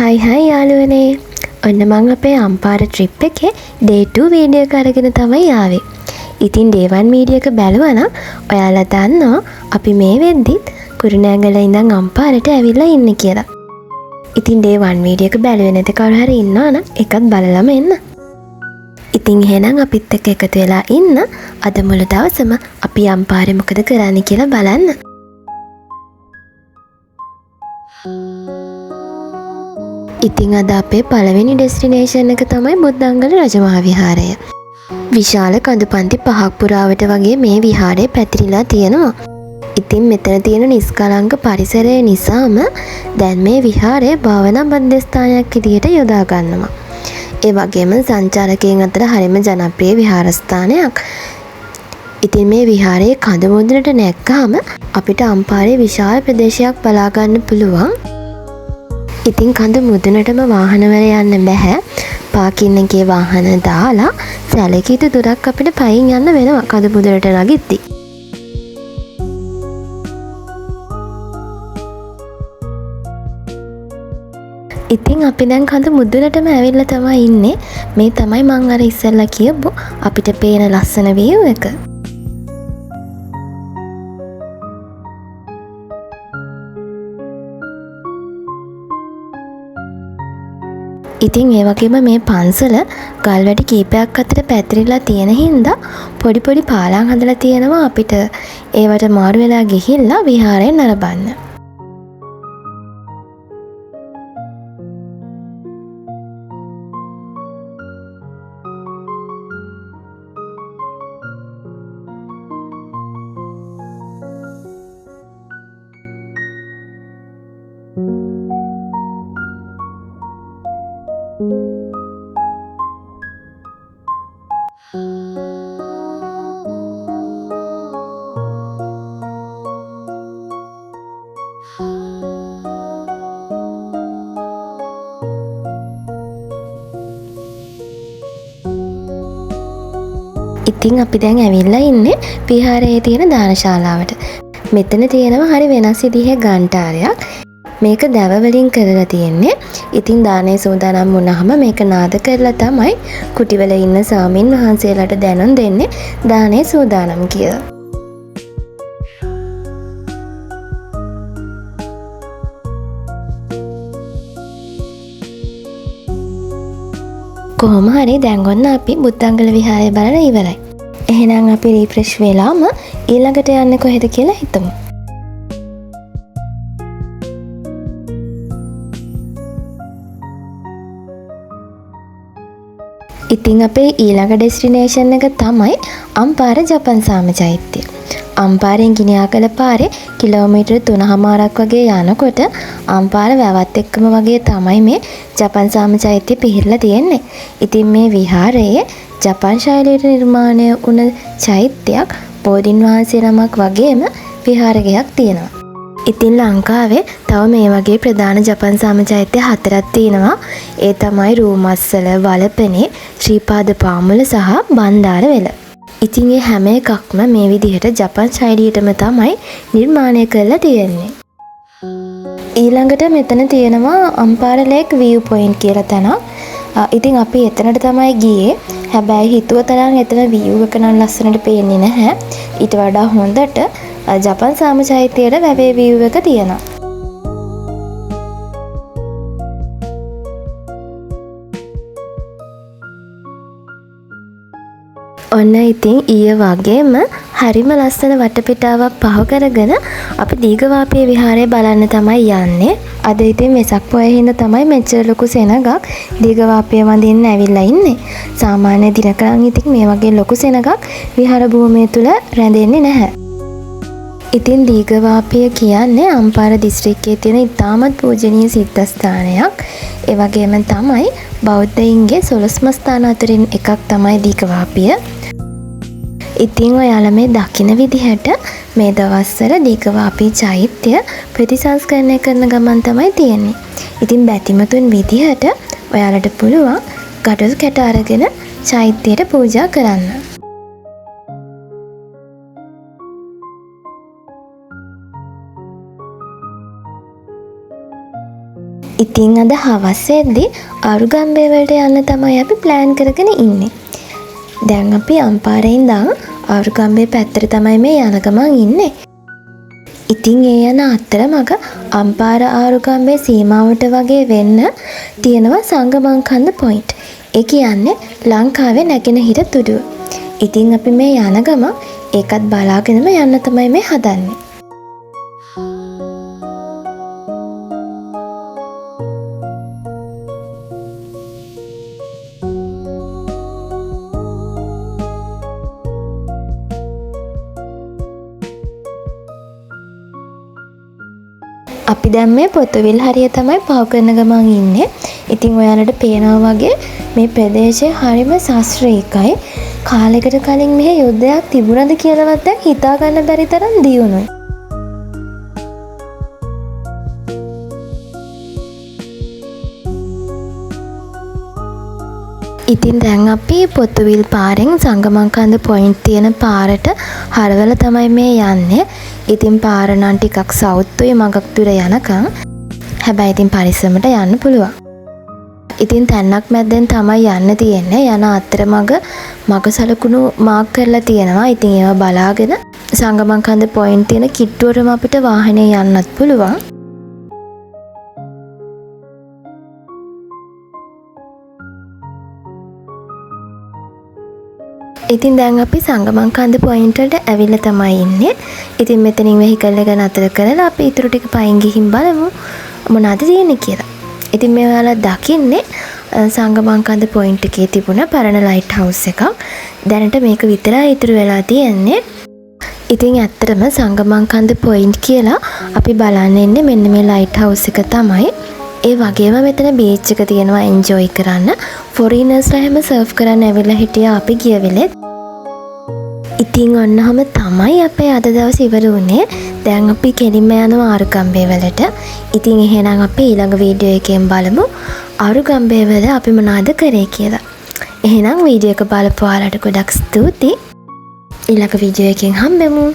හයි යාළුවනේ. ඔන්න මං අපේ අම්පාර ට්‍රිප් එකේ day 2 වීඩියෝ එක අරගෙන තමයි ආවේ. ඉතින් day 1 වීඩියෝ එක බැලුවා නම් ඔයාලා දන්නවා අපි මේ වෙද්දිත් කුරුණෑගල ඉඳන් අම්පාරට ඇවිල්ලා ඉන්නේ කියලා. ඉතින් day 1 වීඩියෝ එක බැලුවේ නැති කවුරු හරි ඉන්නවා නම් එකත් බලලම එන්න. ඉතින් එහෙනම් අපිත් එක්ක එකතු වෙලා ඉන්න අද මුළු දවසම අපි අම්පාරේ මොකද කරන්නේ කියලා බලන්න. ඉතින් අද අපේ පළවෙනි ඩෙස්ටිනේෂන් එක තමයි බුද්ධංගල රජමහා විහාරය. විශාල කඳු පන්ති 5ක් පුරාවට වගේ මේ විහාරය පැතිරිලා තියෙනවා. ඉතින් මෙතන තියෙන නිස්කලංක පරිසරය නිසාම දැන් මේ විහාරය භාවනා මධ්‍යස්ථානයක් විදිහට යොදා ගන්නවා. ඒ වගේම සංචාරකයන් අතර හරිම ජනප්‍රිය විහාරස්ථානයක්. ඉතින් මේ විහාරයේ කඳු මුදුනට නැග්ගාම අපිට අම්පාරේ විශාල ප්‍රදේශයක් බලා ගන්න පුළුවන්. ඉතින් කඳු මුදුනටම වාහනවල යන්න බෑ. පාකින් එකේ වාහන දාලා සැලකිත දුරක් අපිට පයින් යන්න වෙනවා කඳු මුදුනට නැගිද්දි. ඉතින් අපි දැන් කඳු මුදුනටම ඇවිල්ලා තමයි ඉන්නේ. මේ තමයි මං අර ඉස්සෙල්ලා කියපු අපිට පේන ලස්සන view එක. ඉතින් ඒ වගේම මේ පන්සල ගල්වැටි කීපයක් අතර පැතිරිලා තියෙන හින්දා පොඩි පොඩි පාලම් හදලා තියෙනවා අපිට ඒවට මාරු වෙලා ගිහිල්ලා විහාරයෙන් නරඹන්න. ඉතින් අපි දැන් ඇවිල්ලා ඉන්නේ විහාරයේ තියෙන දානශාලාවට. මෙතන තියෙනවා හරි වෙනස් විදිහේ ගන්ටාරයක්. මේක දැව වලින් කරලා තියෙන්නේ. ඉතින් දානේ සූදානම් වුණාම මේක නාද කරලා තමයි කුටිවල ඉන්න සාමින් වහන්සේලාට දැනුම් දෙන්නේ දානේ සූදානම් කියලා. කොහොම හරි දැන් ඔන්න අපි බුද්ධංගල විහාරය බලලා ඉවරයි. එහෙනම් අපි රිෆ්‍රෙෂ් වෙලාම ඊළඟට යන්නේ කොහෙද කියලා හිතමු. ඉතින් අපේ ඊළඟ ඩෙස්ටිනේෂන් එක තමයි අම්පාර ජපන් සාම චෛත්‍යය. අම්පාරෙන් ගිනියාකල පාරේ කිලෝමීටර් 3.5ක් වගේ යනකොට අම්පාර වැවත් එක්කම වගේ තමයි මේ ජපන් සාම චෛත්‍යය පිහිටලා තියෙන්නේ. ඉතින් මේ විහාරයේ ජපන් ශෛලියට නිර්මාණය වුණ චෛත්‍යයක් බෝධින් වහන්සේ නමක් වගේම විහාරයක් තියෙනවා. ඉතින් ලංකාවේ තව මේ වගේ ප්‍රධාන ජපන් සාම චෛත්‍ය 4ක් තියෙනවා. ඒ තමයි රූමස්සල, වලපනේ, ශ්‍රීපාද පාමුල සහ බණ්ඩාරවෙල. ඉතින් ඒ හැම එකක්ම මේ විදිහට ජපන් ශෛලියටම තමයි නිර්මාණය කරලා තියෙන්නේ. ඊළඟට මෙතන තියෙනවා අම්පාර ලේක් view point කියලා තැනක්. ඉතින් අපි එතනට තමයි ගියේ. හැබැයි හිතුව තරම් එතන view එක නම් ලස්සනට පේන්නේ නැහැ. ඊට වඩා හොඳට ජපන් සාම චෛත්‍යයේ වැවේ view එක තියෙනවා. ඔන්න ඉතින් ඊයේ වගේම හරිම ලස්සන වටපිටාවක් පහ කරගෙන අපි දීඝවාපිය විහාරය බලන්න තමයි යන්නේ. අද ඉතින් වෙසක් පොය හින්දා තමයි මෙච්චර ලොකු සෙනඟක් දීඝවාපිය වඳින්න ඇවිල්ලා ඉන්නේ. සාමාන්‍ය දිනක නම් ඉතින් මේ වගේ ලොකු සෙනඟක් විහාර භූමිය තුල රැඳෙන්නේ නැහැ. ඉතින් දීඝවාපිය කියන්නේ අම්පාර දිස්ත්‍රික්කයේ තියෙන ඉතාමත් පූජනීය සිද්ධාස්ථානයක්. ඒ වගේම තමයි බෞද්ධයින්ගේ 12ම ස්ථාන අතරින් එකක් තමයි දීඝවාපිය. ඉතින් ඔයාලා මේ දකින විදිහට මේ දවස්වල දීඝවාපී චෛත්‍ය ප්‍රතිසංස්කරණය කරන ගමන් තමයි තියෙන්නේ. ඉතින් බැතිමතුන් විදිහට ඔයාලට පුළුවන් ගඩොල් කැට අරගෙන චෛත්‍යයට පූජා කරන්න. ඉතින් අද හවස් වෙද්දී අරුගම්බේ වලට යන්න තමයි අපි ප්ලෑන් කරගෙන ඉන්නේ. දැන් අපි අම්පාරේ ඉඳන් අරුගම්බේ පැත්තට තමයි මේ යන ගමන් ඉන්නේ. ඉතින් ඒ යන අතරමඟ අම්පාර ආරුගම්බේ සීමාවට වගේ වෙන්න තියෙනවා සංගමංකන්ද පොයින්ට්. ඒ කියන්නේ ලංකාවේ නැගෙනහිර තුඩුව. ඉතින් අපි මේ යන ගමන් ඒකත් බලාගෙනම යන්න තමයි මේ හදන්නේ. අපි දැන් මේ පොතුවිල් හරිය තමයි පහු කරන ගමන් ඉන්නේ. ඉතින් ඔයාලට පේනවා වගේ මේ ප්‍රදේශය හරිම ශාස්ත්‍රීයයි. කාලයකට කලින් මෙහි යුද්ධයක් තිබුණද කියලාවත් දැන් හිතා ගන්න බැරි තරම් දියුණුයි. ඉතින් දැන් අපි පොතුවිල් පාරෙන් සංගමංකන්ද පොයින්ට් තියෙන පාරට හරවලා තමයි මේ යන්නේ. ඉතින් පාර නම් ටිකක් සවුත්තුයි මගක් දුර යනකම්. හැබැයි ඉතින් පරිස්සමට යන්න පුළුවන්. ඉතින් තැන්නක් මැද්දෙන් තමයි යන්න තියෙන්නේ. යන අතරමඟ මග සලකුණු මාක් කරලා තියෙනවා. ඉතින් ඒවා බලාගෙන සංගමංකන්ද පොයින්ට් තියෙන කිට්ටුවටම අපිට වාහනේ යන්නත් පුළුවන්. ඉතින් දැන් අපි සංගමංකන්ද පොයින්ට් වලට ඇවිල්ලා තමයි ඉන්නේ. ඉතින් මෙතනින් වෙහිකල් එක නතර කරලා අපි ඊටු ටික පයින් ගිහින් බලමු මොනවද තියෙන්නේ කියලා. ඉතින් මේ ඔයාලා දකින්නේ සංගමංකන්ද පොයින්ට් එකේ තිබුණ පරණ ලයිට් හවුස් එකක්. දැනට මේක විතරයි ඉතුරු වෙලා තියෙන්නේ. ඉතින් ඇත්තටම සංගමංකන්ද පොයින්ට් කියලා අපි බලන්න ඉන්නේ මෙන්න මේ ලයිට් හවුස් එක තමයි. ඒ වගේම මෙතන බීච් එක තියෙනවා එන්ජොයි කරන්න. ෆොරිනර්ස්ලා හැම සර්ෆ් කරන්න ඇවිල්ලා හිටියා අපි ගිය වෙලෙත්. ඉතින් ඔන්නම තමයි අපේ අද දවස් ඉවර වුණේ. දැන් අපි කෙලින්ම යනවා ආරුගම්බේ වලට. ඉතින් එහෙනම් අපි ඊළඟ වීඩියෝ එකෙන් බලමු ආරුගම්බේ වල අපි මොනවද කරේ කියලා. එහෙනම් වීඩියෝ එක බලපු ඔයාලට ගොඩක් ස්තුතියි. ඊළඟ වීඩියෝ එකෙන් හම්බෙමු.